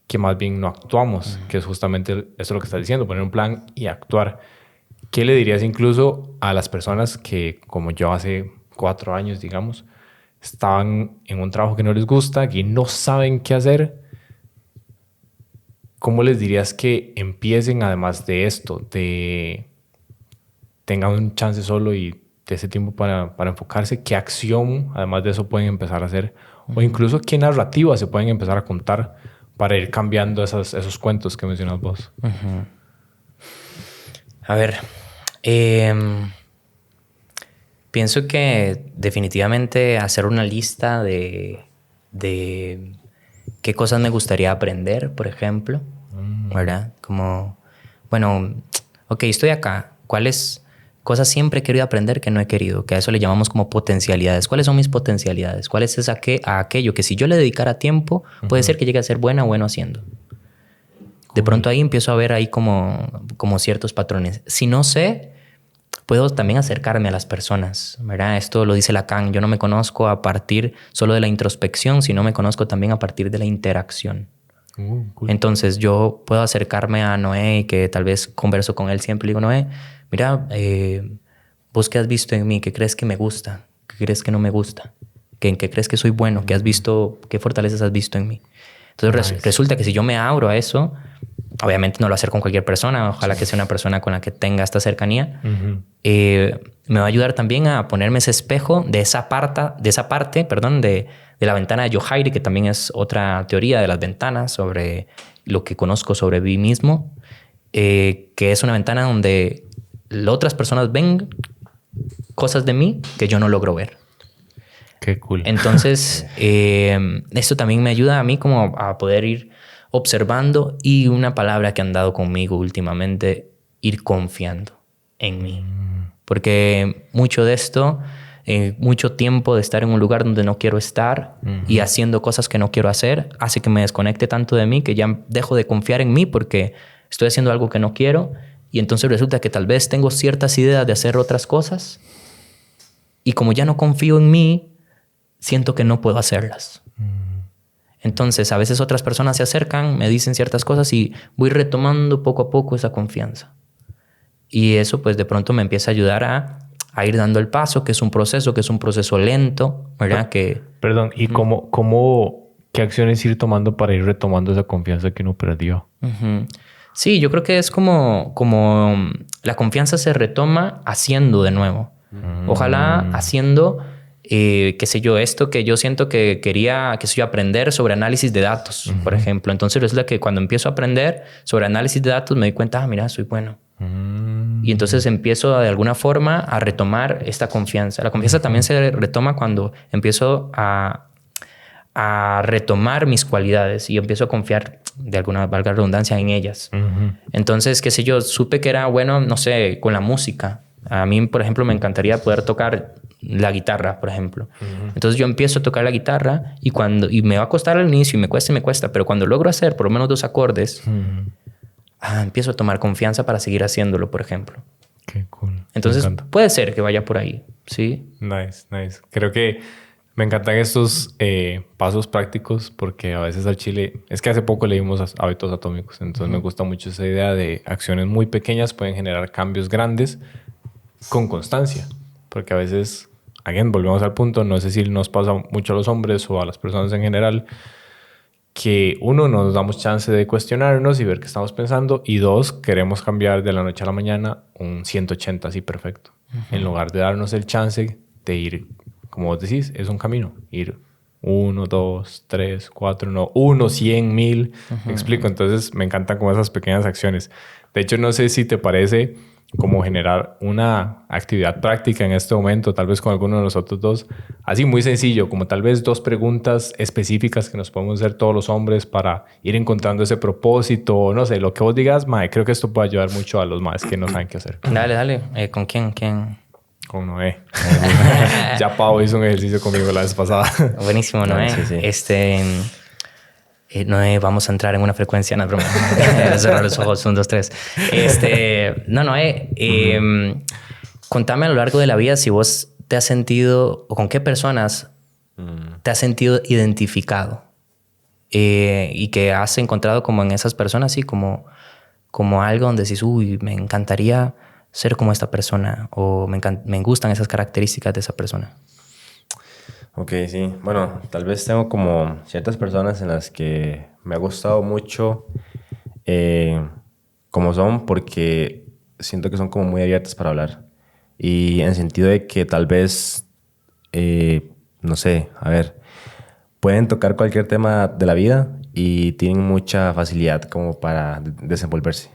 que más bien no actuamos, que es justamente eso lo que estás diciendo, poner un plan y actuar. ¿Qué le dirías incluso a las personas que, como yo hace 4 años, digamos, estaban en un trabajo que no les gusta, que no saben qué hacer? ¿Cómo les dirías que empiecen, además de esto, tengan un chance solo y de ese tiempo para enfocarse? ¿Qué acción, además de eso, pueden empezar a hacer? O incluso, ¿qué narrativa se pueden empezar a contar para ir cambiando esos cuentos que mencionas vos? A ver, Pienso que definitivamente hacer una lista de qué cosas me gustaría aprender, por ejemplo, ¿verdad? Como, bueno, ok, estoy acá. ¿Cuáles cosas siempre he querido aprender que no he querido? Que a eso le llamamos como potencialidades. ¿Cuáles son mis potencialidades? ¿Cuál es aquello que si yo le dedicara tiempo, puede ser que llegue a ser bueno haciendo? De pronto ahí empiezo a ver ahí como ciertos patrones. Si no sé, puedo también acercarme a las personas, ¿verdad? Esto lo dice Lacan. Yo no me conozco a partir solo de la introspección, sino me conozco también a partir de la interacción. Cool. Entonces yo puedo acercarme a Noé, que tal vez converso con él siempre. Le digo, Noé, mira, ¿vos qué has visto en mí? ¿Qué crees que me gusta? ¿Qué crees que no me gusta? ¿En qué crees que soy bueno? ¿Qué has visto? ¿Qué fortalezas has visto en mí? Entonces resulta que si yo me abro a eso, obviamente no lo hacer con cualquier persona, ojalá que sea una persona con la que tenga esta cercanía, me va a ayudar también a ponerme ese espejo de esa parte de la ventana de Yohairi, que también es otra teoría de las ventanas sobre lo que conozco sobre mí mismo, que es una ventana donde otras personas ven cosas de mí que yo no logro ver. Qué cool. Entonces, esto también me ayuda a mí como a poder ir observando, y una palabra que han dado conmigo últimamente, ir confiando en mí. Porque mucho de esto, mucho tiempo de estar en un lugar donde no quiero estar y haciendo cosas que no quiero hacer, hace que me desconecte tanto de mí que ya dejo de confiar en mí porque estoy haciendo algo que no quiero, y entonces resulta que tal vez tengo ciertas ideas de hacer otras cosas y como ya no confío en mí, siento que no puedo hacerlas. Entonces, a veces otras personas se acercan, me dicen ciertas cosas y voy retomando poco a poco esa confianza. Y eso, pues, de pronto me empieza a ayudar a ir dando el paso, que es un proceso lento, ¿verdad? Perdón, ¿y qué acciones ir tomando para ir retomando esa confianza que uno perdió? Sí, yo creo que es como la confianza se retoma haciendo de nuevo. Ojalá haciendo... qué sé yo, esto que yo siento que quería, qué sé yo, aprender sobre análisis de datos, por ejemplo. Entonces resulta que cuando empiezo a aprender sobre análisis de datos me doy cuenta, mira, soy bueno. Y entonces empiezo de alguna forma a retomar esta confianza. La confianza también se retoma cuando empiezo a retomar mis cualidades y empiezo a confiar, de alguna, valga la redundancia, en ellas. Entonces, qué sé yo, supe que era bueno, no sé, con la música. A mí, por ejemplo, me encantaría poder tocar la guitarra, por ejemplo. Entonces yo empiezo a tocar la guitarra y me va a costar al inicio y me cuesta, pero cuando logro hacer por lo menos 2 acordes, empiezo a tomar confianza para seguir haciéndolo, por ejemplo. Qué cool. Entonces puede ser que vaya por ahí, ¿sí? Nice. Creo que me encantan estos pasos prácticos porque a veces al chile... Es que hace poco leímos Hábitos Atómicos, entonces me gusta mucho esa idea de acciones muy pequeñas pueden generar cambios grandes con constancia. Porque a veces, volvemos al punto, no sé si nos pasa mucho a los hombres o a las personas en general, que 1, nos damos chance de cuestionarnos y ver qué estamos pensando, y 2, queremos cambiar de la noche a la mañana un 180 así perfecto. En lugar de darnos el chance de ir, como vos decís, es un camino, ir 1, 2, 3, 4, no, 1, 100, 1000. Me explico. Entonces me encantan como esas pequeñas acciones. De hecho, no sé si te parece como generar una actividad práctica en este momento, tal vez con alguno de nosotros dos, así muy sencillo, como tal vez 2 preguntas específicas que nos podemos hacer todos los hombres para ir encontrando ese propósito, no sé, lo que vos digas, mae, creo que esto puede ayudar mucho a los maes que no saben qué hacer. Dale. ¿Con quién? Con Noé. Ya Pau hizo un ejercicio conmigo la vez pasada. Buenísimo, Noé. Sí. Noé, vamos a entrar en una frecuencia, no es broma. Cerrar los ojos, 1, 2, 3. Noé, contame a lo largo de la vida si vos te has sentido, o con qué personas te has sentido identificado, y que has encontrado como en esas personas, así como algo donde decís, uy, me encantaría ser como esta persona, o me gustan esas características de esa persona. Ok, sí. Bueno, tal vez tengo como ciertas personas en las que me ha gustado mucho como son, porque siento que son como muy abiertas para hablar. Y en el sentido de que tal vez, no sé, a ver, pueden tocar cualquier tema de la vida y tienen mucha facilidad como para desenvolverse.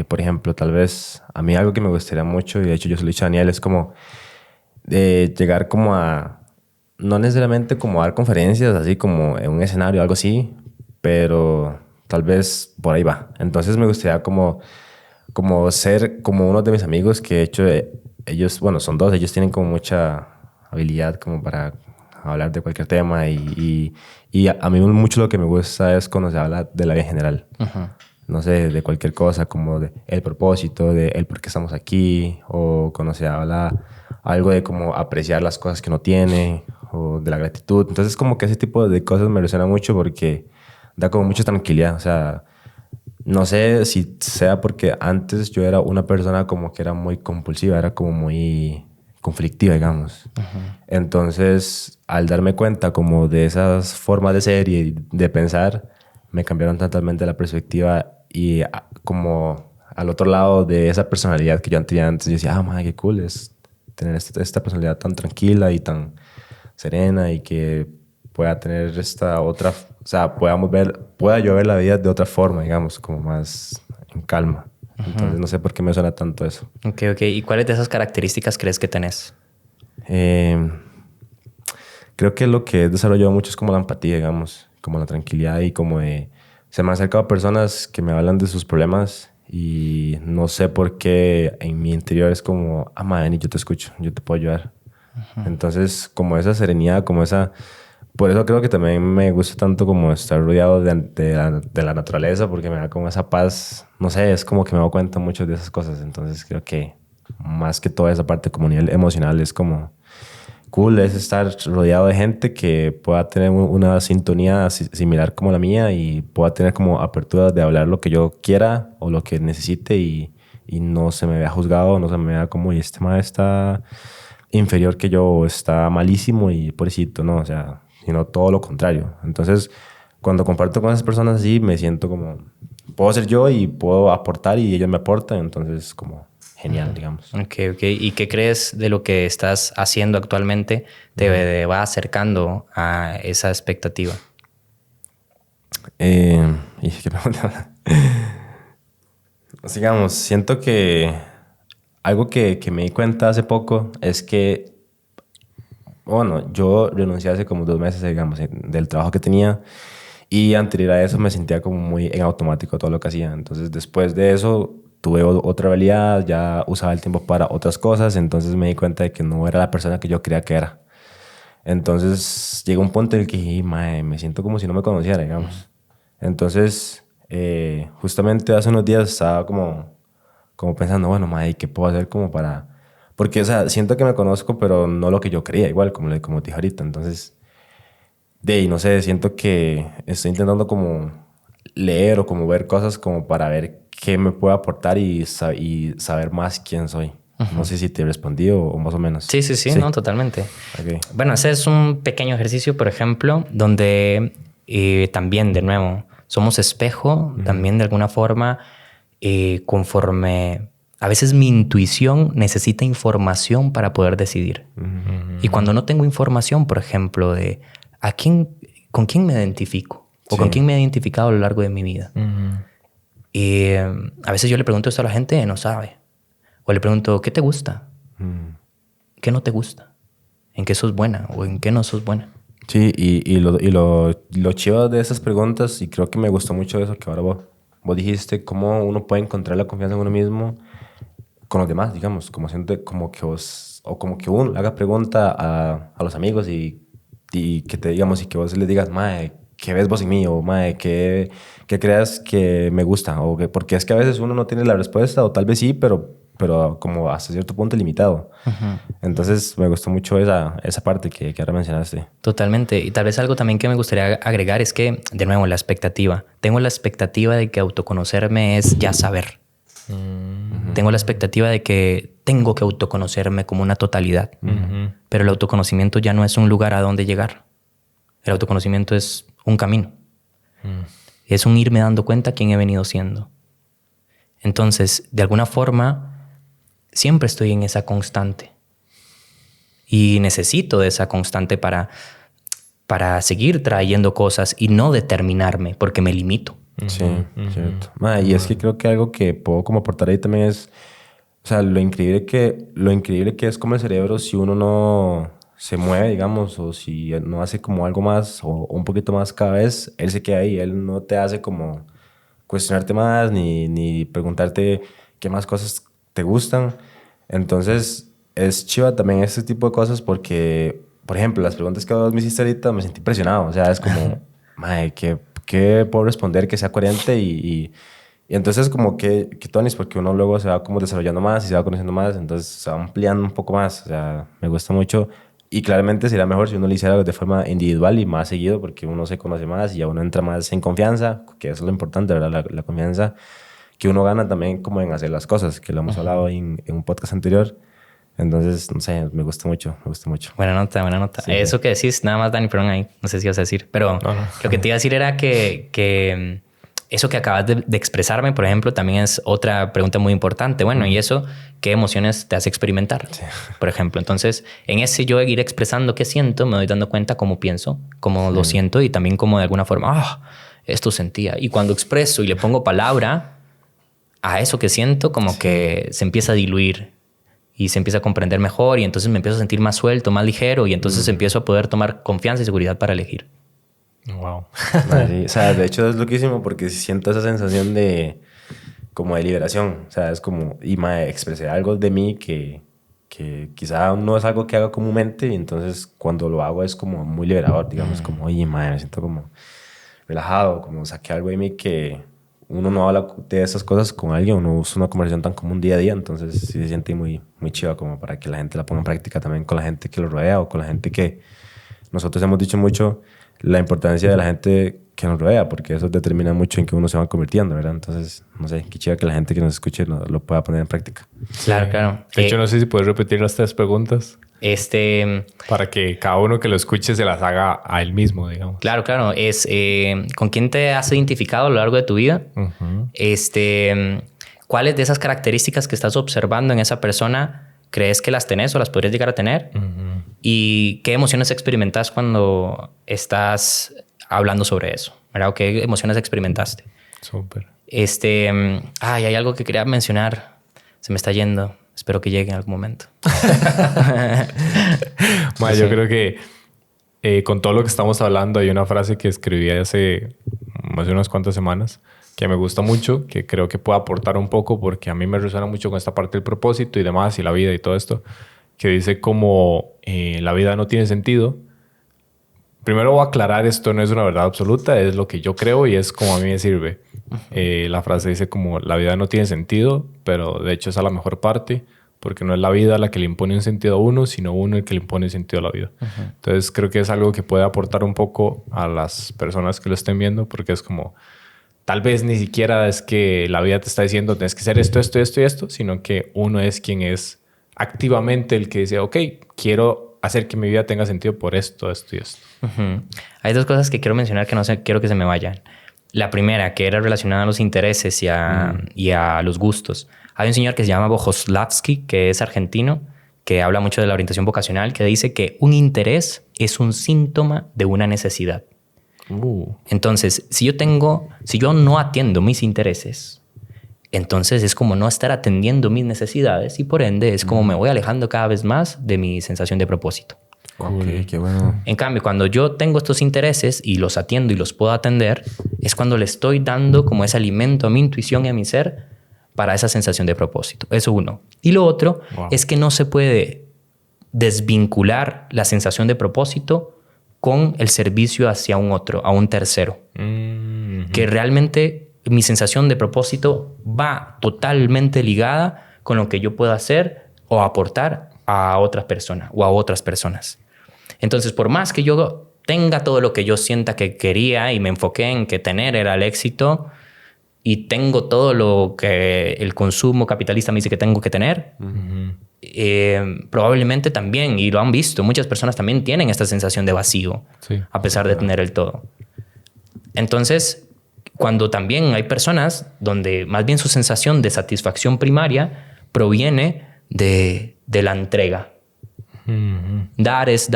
Por ejemplo, tal vez a mí algo que me gustaría mucho, y de hecho yo se lo he dicho a Daniel, es como de llegar como a, no necesariamente como a dar conferencias, así como en un escenario, algo así, pero tal vez por ahí va. Entonces me gustaría como ser como uno de mis amigos que de hecho ellos, bueno, son dos, ellos tienen como mucha habilidad como para hablar de cualquier tema y a mí mucho lo que me gusta es cuando se habla de la vida en general. No sé, de cualquier cosa, como de el propósito, de el por qué estamos aquí, o cuando se habla algo de cómo apreciar las cosas que uno tiene, o de la gratitud. Entonces como que ese tipo de cosas me resuena mucho porque da como mucha tranquilidad. O sea, no sé si sea porque antes yo era una persona como que era muy compulsiva, era como muy conflictiva, digamos. Entonces, al darme cuenta como de esas formas de ser y de pensar, me cambiaron totalmente la perspectiva y como al otro lado de esa personalidad que yo tenía antes, yo decía, ah, madre, qué cool es tener esta personalidad tan tranquila y tan serena y que pueda tener esta otra, o sea, pueda yo ver la vida de otra forma, digamos, como más en calma. Entonces, no sé por qué me suena tanto eso. Ok, ok. ¿Y cuáles de esas características crees que tenés? Creo que lo que he desarrollado mucho es como la empatía, digamos, como la tranquilidad y como de... Se me han acercado a personas que me hablan de sus problemas y no sé por qué en mi interior es como, ah, man, yo te escucho, yo te puedo ayudar. Entonces, como esa serenidad, como esa... Por eso creo que también me gusta tanto como estar rodeado de la naturaleza porque me da como esa paz. No sé, es como que me doy cuenta mucho de esas cosas. Entonces creo que más que toda esa parte como nivel emocional es como cool, es estar rodeado de gente que pueda tener una sintonía similar como la mía y pueda tener como apertura de hablar lo que yo quiera o lo que necesite y no se me vea juzgado, no se me vea como, y este mae está inferior que yo, o está malísimo y pobrecito, no, o sea, sino todo lo contrario. Entonces, cuando comparto con esas personas así, me siento como, puedo ser yo y puedo aportar y ellos me aportan, entonces como genial, digamos. Ok, ok. ¿Y qué crees de lo que estás haciendo actualmente te va acercando a esa expectativa? Y qué pregunta. Digamos, siento que algo que me di cuenta hace poco es que, bueno, yo renuncié hace como 2 meses, digamos, del trabajo que tenía y anterior a eso me sentía como muy en automático todo lo que hacía. Entonces, después de eso, tuve otra realidad, ya usaba el tiempo para otras cosas, entonces me di cuenta de que no era la persona que yo creía que era. Entonces, llegó un punto en el que dije, mae, me siento como si no me conociera, digamos. Entonces, justamente hace unos días estaba como pensando, bueno, mae, ¿qué puedo hacer como para...? Porque, o sea, siento que me conozco, pero no lo que yo creía, igual, como te dije ahorita. Entonces, de ahí, no sé, siento que estoy intentando como leer o como ver cosas como para ver qué me puede aportar y saber más quién soy. No sé si te respondí o más o menos. Sí, sí, sí, no, totalmente. Okay. Bueno, ese es un pequeño ejercicio, por ejemplo, donde también, de nuevo, somos espejo, también de alguna forma, conforme a veces mi intuición necesita información para poder decidir. Y cuando no tengo información, por ejemplo, de con quién me identifico o con quién me he identificado a lo largo de mi vida. Y a veces yo le pregunto esto a la gente y no sabe. O le pregunto, ¿qué te gusta? ¿Qué no te gusta? ¿En qué sos buena o en qué no sos buena? Sí, y lo chido de esas preguntas, y creo que me gustó mucho eso que ahora vos dijiste, cómo uno puede encontrar la confianza en uno mismo con los demás, digamos, como siente como que vos, o como que uno le haga pregunta a los amigos y que te digamos, y que vos les digas, mae, ¿qué ves vos en mí? O mae, ¿qué creas que me gusta? O porque es que a veces uno no tiene la respuesta, o tal vez sí, pero como hasta cierto punto limitado. Entonces me gustó mucho esa parte que ahora mencionaste. Totalmente. Y tal vez algo también que me gustaría agregar es que, de nuevo, la expectativa. Tengo la expectativa de que autoconocerme es ya saber. Tengo la expectativa de que tengo que autoconocerme como una totalidad. Pero el autoconocimiento ya no es un lugar a donde llegar. El autoconocimiento es un camino. Es un irme dando cuenta quién he venido siendo. Entonces, de alguna forma, siempre estoy en esa constante. Y necesito de esa constante para seguir trayendo cosas y no determinarme porque me limito. Sí, cierto. Y es que creo que algo que puedo como aportar ahí también es O sea, lo increíble que es como el cerebro si uno no se mueve, digamos, o si no hace como algo más o un poquito más cada vez, él se queda ahí. Él no te hace como cuestionarte más ni preguntarte qué más cosas te gustan. Entonces, es chiva también este tipo de cosas porque, por ejemplo, las preguntas que vos me hiciste ahorita me sentí impresionado. O sea, es como, mae, ¿qué puedo responder que sea coherente? Y entonces como que tonis, porque uno luego se va como desarrollando más y se va conociendo más, entonces se va ampliando un poco más. O sea, me gusta mucho. Y claramente sería mejor si uno lo hiciera de forma individual y más seguido, porque uno se conoce más y ya uno entra más en confianza, que eso es lo importante, ¿verdad? La confianza que uno gana también como en hacer las cosas, que lo hemos hablado en un podcast anterior. Entonces, no sé, me gusta mucho, me gusta mucho. Buena nota, buena nota. Sí, Eso que decís, nada más, Dani, perdón ahí, no sé si ibas a decir, pero No. lo que te iba a decir era que eso que acabas de expresarme, por ejemplo, también es otra pregunta muy importante. Bueno, ¿y eso qué emociones te hace experimentar? Sí. Por ejemplo, entonces, en ese yo ir expresando qué siento, me doy dando cuenta cómo pienso, cómo lo siento y también cómo de alguna forma, esto sentía. Y cuando expreso y le pongo palabra a eso que siento, como que se empieza a diluir y se empieza a comprender mejor y entonces me empiezo a sentir más suelto, más ligero y entonces empiezo a poder tomar confianza y seguridad para elegir. Wow. Sí. O sea, de hecho es loquísimo porque siento esa sensación de como de liberación. O sea, es como, y expresé algo de mí que quizá no es algo que haga comúnmente y entonces cuando lo hago es como muy liberador, digamos, como, oye, me siento como relajado, como saqué algo de mí que uno no habla de esas cosas con alguien, uno usa una conversación tan común día a día, entonces sí se siente muy, muy chiva como para que la gente la ponga en práctica también con la gente que lo rodea o con la gente que nosotros hemos dicho mucho la importancia de la gente que nos rodea, porque eso determina mucho en qué uno se va convirtiendo, ¿verdad? Entonces, no sé, qué chiva que la gente que nos escuche lo pueda poner en práctica. Claro, claro. De hecho, no sé si puedes repetir las 3 preguntas. Para que cada uno que lo escuche se las haga a él mismo, digamos. Claro, claro. Es ¿con quién te has identificado a lo largo de tu vida? ¿Cuáles de esas características que estás observando en esa persona crees que las tenés o las podrías llegar a tener? ¿Y qué emociones experimentas cuando estás hablando sobre eso? ¿Verdad? ¿O qué emociones experimentaste? Súper. Hay algo que quería mencionar. Se me está yendo. Espero que llegue en algún momento. Yo creo que con todo lo que estamos hablando hay una frase que escribí hace unas cuantas semanas que me gusta mucho, que creo que puede aportar un poco porque a mí me resuena mucho con esta parte del propósito y demás y la vida y todo esto, que dice como la vida no tiene sentido. Primero voy a aclarar, esto no es una verdad absoluta, es lo que yo creo y es como a mí me sirve. La frase dice como la vida no tiene sentido, pero de hecho es a la mejor parte, porque no es la vida la que le impone un sentido a uno, sino uno el que le impone sentido a la vida. Entonces creo que es algo que puede aportar un poco a las personas que lo estén viendo, porque es como, tal vez ni siquiera es que la vida te está diciendo tienes que hacer esto, esto, esto y esto, sino que uno es quien es activamente el que dice, ok, quiero hacer que mi vida tenga sentido por esto, esto y esto. Hay 2 cosas que quiero mencionar que quiero que se me vayan. La primera, que era relacionada a los intereses y a los gustos. Hay un señor que se llama Bogoslavsky, que es argentino, que habla mucho de la orientación vocacional, que dice que un interés es un síntoma de una necesidad. Entonces, si yo no atiendo mis intereses, entonces es como no estar atendiendo mis necesidades y por ende es como me voy alejando cada vez más de mi sensación de propósito. Ok, qué bueno. En cambio, cuando yo tengo estos intereses y los atiendo y los puedo atender, es cuando le estoy dando como ese alimento a mi intuición y a mi ser para esa sensación de propósito. Eso uno. Y lo otro es que no se puede desvincular la sensación de propósito con el servicio hacia un otro, a un tercero. Que realmente mi sensación de propósito va totalmente ligada con lo que yo puedo hacer o aportar a otras personas o a otras personas. Entonces, por más que yo tenga todo lo que yo sienta que quería y me enfoqué en que tener era el éxito y tengo todo lo que el consumo capitalista me dice que tengo que tener, probablemente también, y lo han visto, muchas personas también tienen esta sensación de vacío, a pesar de tener el todo. Entonces, cuando también hay personas donde más bien su sensación de satisfacción primaria proviene de la entrega. Dar es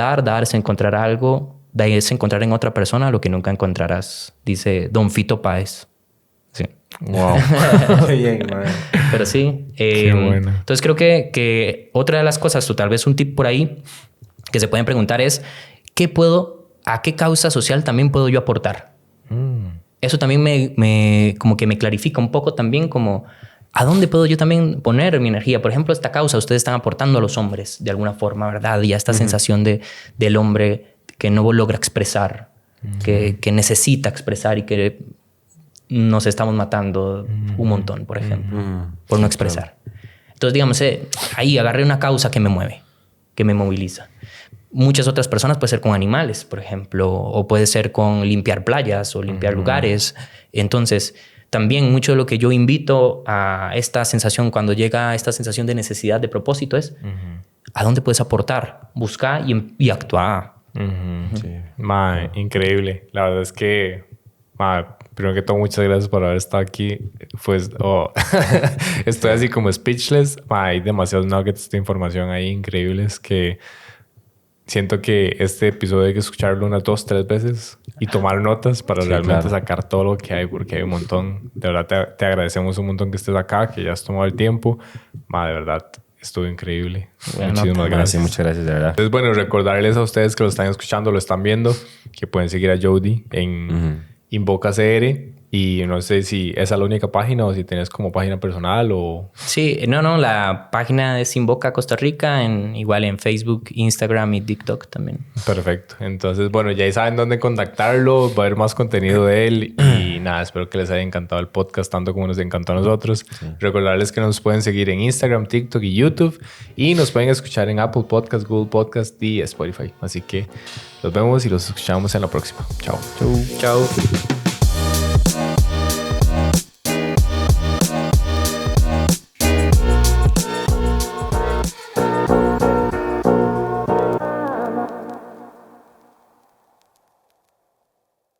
encontrar algo, es encontrar en otra persona lo que nunca encontrarás, dice Don Fito Páez. Sí. Wow. Bien, man. Pero sí. Qué bueno. Entonces creo que otra de las cosas, o tal vez un tip por ahí, que se pueden preguntar es, ¿a qué causa social también puedo yo aportar? Eso también como que me clarifica un poco también como ¿a dónde puedo yo también poner mi energía? Por ejemplo, esta causa ustedes están aportando a los hombres de alguna forma, ¿verdad? Y a esta sensación del hombre que no logra expresar, que necesita expresar y que nos estamos matando un montón, por ejemplo, por no expresar. Entonces, digamos, ahí agarré una causa que me mueve, que me moviliza. Muchas otras personas puede ser con animales, por ejemplo, o puede ser con limpiar playas o limpiar lugares. Entonces, también mucho de lo que yo invito a esta sensación, cuando llega esta sensación de necesidad, de propósito, es ¿a dónde puedes aportar? Busca y actúa. Sí. Ma, increíble. La verdad es que, primero que todo, muchas gracias por haber estado aquí. Pues, estoy así como speechless. Hay demasiados nuggets de información ahí increíbles que siento que este episodio hay que escucharlo unas 2, 3 veces y tomar notas para realmente sacar todo lo que hay, porque hay un montón. De verdad, te agradecemos un montón que estés acá, que ya has tomado el tiempo. De verdad, estuvo increíble. Muchísimas gracias. Sí, muchas gracias, de verdad. Entonces, bueno, recordarles a ustedes que lo están escuchando, lo están viendo, que pueden seguir a Jody en Invoca CR. Y no sé si esa es la única página o si tienes como página personal o... Sí, no, la página es Invoca Costa Rica, igual en Facebook, Instagram y TikTok también. Perfecto. Entonces, bueno, ya saben dónde contactarlo, va a haber más contenido de él y nada, espero que les haya encantado el podcast tanto como nos encantó a nosotros. Sí. Recordarles que nos pueden seguir en Instagram, TikTok y YouTube y nos pueden escuchar en Apple Podcast, Google Podcast y Spotify. Así que los vemos y los escuchamos en la próxima. Chao. Chau.